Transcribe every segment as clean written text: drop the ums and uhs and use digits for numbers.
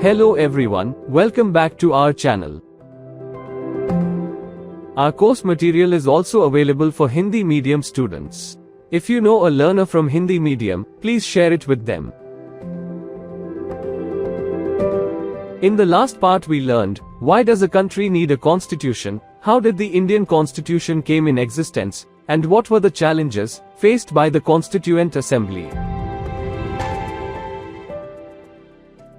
Hello everyone, welcome back to our channel. Our course material is also available for Hindi medium students. If you know a learner from Hindi medium, please share it with them. In the last part we learned, why does a country need a constitution, how did the Indian constitution came in existence, and what were the challenges faced by the Constituent Assembly.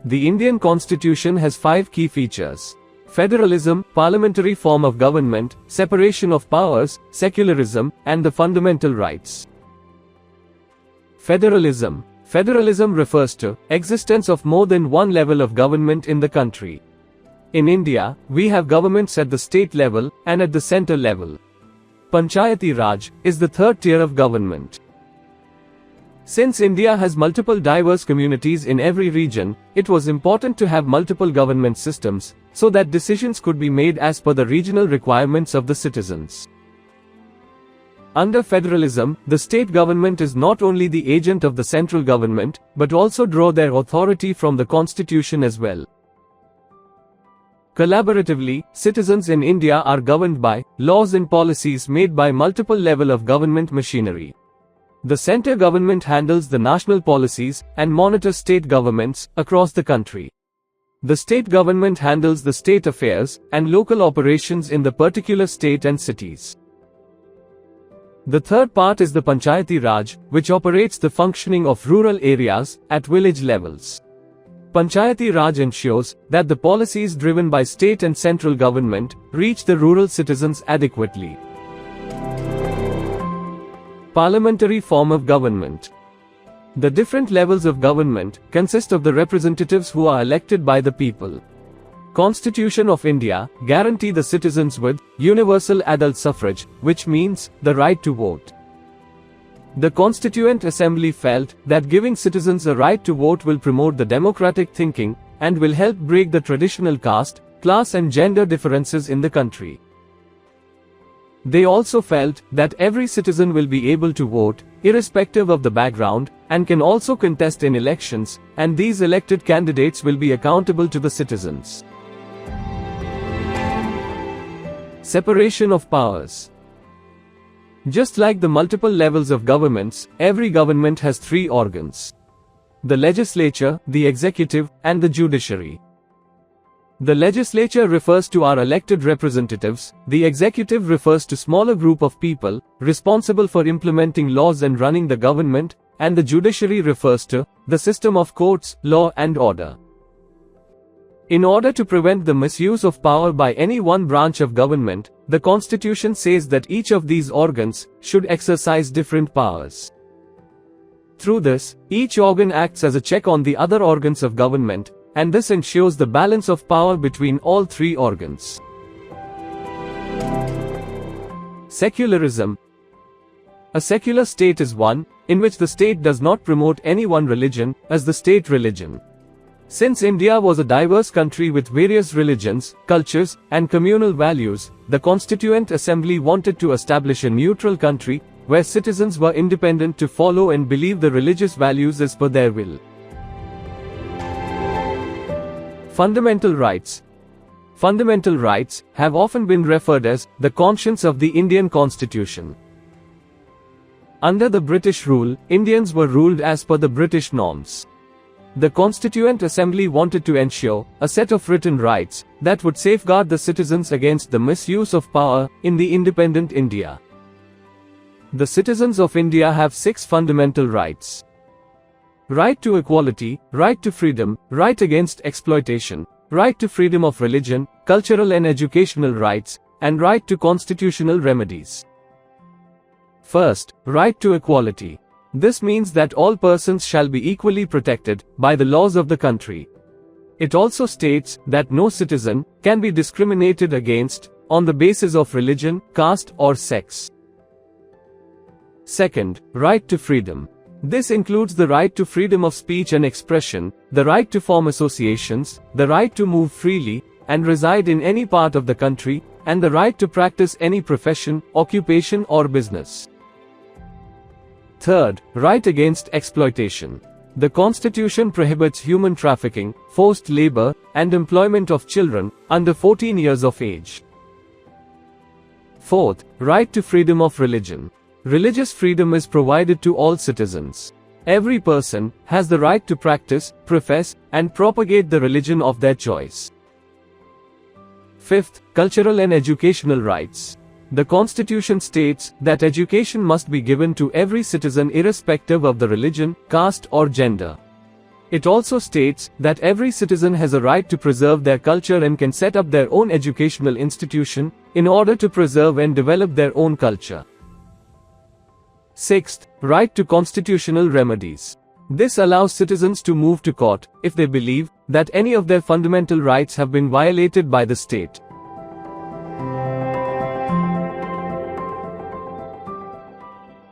The Indian constitution has 5 key features: federalism, parliamentary form of government, separation of powers, secularism, and the fundamental rights. Federalism. Federalism refers to existence of more than one level of government in the country. In India, we have governments at the state level and at the center level. Panchayati Raj is the third tier of government. Since India has multiple diverse communities in every region, it was important to have multiple government systems, so that decisions could be made as per the regional requirements of the citizens. Under federalism, the state government is not only the agent of the central government, but also draw their authority from the constitution as well. Collaboratively, citizens in India are governed by laws and policies made by multiple level of government machinery. The center government handles the national policies and monitors state governments across the country. The state government handles the state affairs and local operations in the particular state and cities. The third part is the Panchayati Raj, which operates the functioning of rural areas at village levels. Panchayati Raj ensures that the policies driven by state and central government reach the rural citizens adequately. Parliamentary form of government. The different levels of government consist of the representatives who are elected by the people. Constitution of India guarantee the citizens with universal adult suffrage, which means the right to vote. The Constituent Assembly felt that giving citizens a right to vote will promote the democratic thinking and will help break the traditional caste, class and gender differences in the country. They also felt that every citizen will be able to vote, irrespective of the background, and can also contest in elections, and these elected candidates will be accountable to the citizens. Separation of powers. Just like the multiple levels of governments, every government has 3 organs: the legislature, the executive, and the judiciary. The legislature refers to our elected representatives, the executive refers to smaller group of people responsible for implementing laws and running the government, and the judiciary refers to the system of courts, law and order. In order to prevent the misuse of power by any one branch of government, the Constitution says that each of these organs should exercise different powers. Through this, each organ acts as a check on the other organs of government, and this ensures the balance of power between all 3 organs. Secularism. A secular state is one in which the state does not promote any one religion as the state religion. Since India was a diverse country with various religions, cultures, and communal values, the Constituent Assembly wanted to establish a neutral country where citizens were independent to follow and believe the religious values as per their will. Fundamental rights. Fundamental rights have often been referred as the conscience of the Indian Constitution. Under the British rule, Indians were ruled as per the British norms. The Constituent Assembly wanted to ensure a set of written rights that would safeguard the citizens against the misuse of power in the independent India. The citizens of India have 6 fundamental rights: right to equality, right to freedom, right against exploitation, right to freedom of religion, cultural and educational rights, and right to constitutional remedies. First, right to equality. This means that all persons shall be equally protected by the laws of the country. It also states that no citizen can be discriminated against on the basis of religion, caste, or sex. Second, right to freedom. This includes the right to freedom of speech and expression, the right to form associations, the right to move freely and reside in any part of the country, and the right to practice any profession, occupation or business. Third, right against exploitation. The Constitution prohibits human trafficking, forced labor, and employment of children under 14 years of age. Fourth, right to freedom of religion. Religious freedom is provided to all citizens. Every person has the right to practice, profess, and propagate the religion of their choice. Fifth, cultural and educational rights. The Constitution states that education must be given to every citizen irrespective of the religion, caste, or gender. It also states that every citizen has a right to preserve their culture and can set up their own educational institution in order to preserve and develop their own culture. Sixth, right to constitutional remedies. This allows citizens to move to court if they believe that any of their fundamental rights have been violated by the state.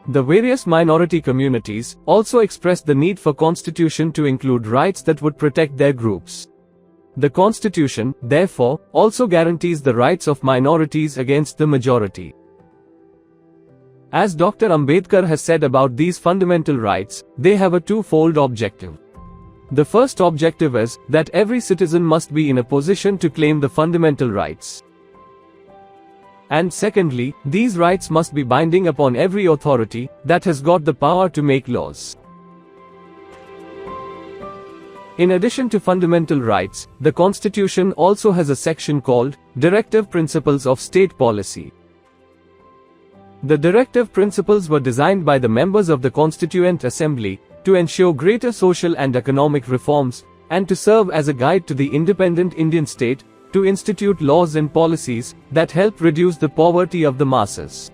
The various minority communities also expressed the need for Constitution to include rights that would protect their groups. The Constitution, therefore, also guarantees the rights of minorities against the majority. As Dr. Ambedkar has said about these fundamental rights, they have a twofold objective. The first objective is that every citizen must be in a position to claim the fundamental rights. And secondly, these rights must be binding upon every authority that has got the power to make laws. In addition to fundamental rights, the Constitution also has a section called Directive Principles of State Policy. The directive principles were designed by the members of the Constituent Assembly to ensure greater social and economic reforms, and to serve as a guide to the independent Indian state to institute laws and policies that help reduce the poverty of the masses.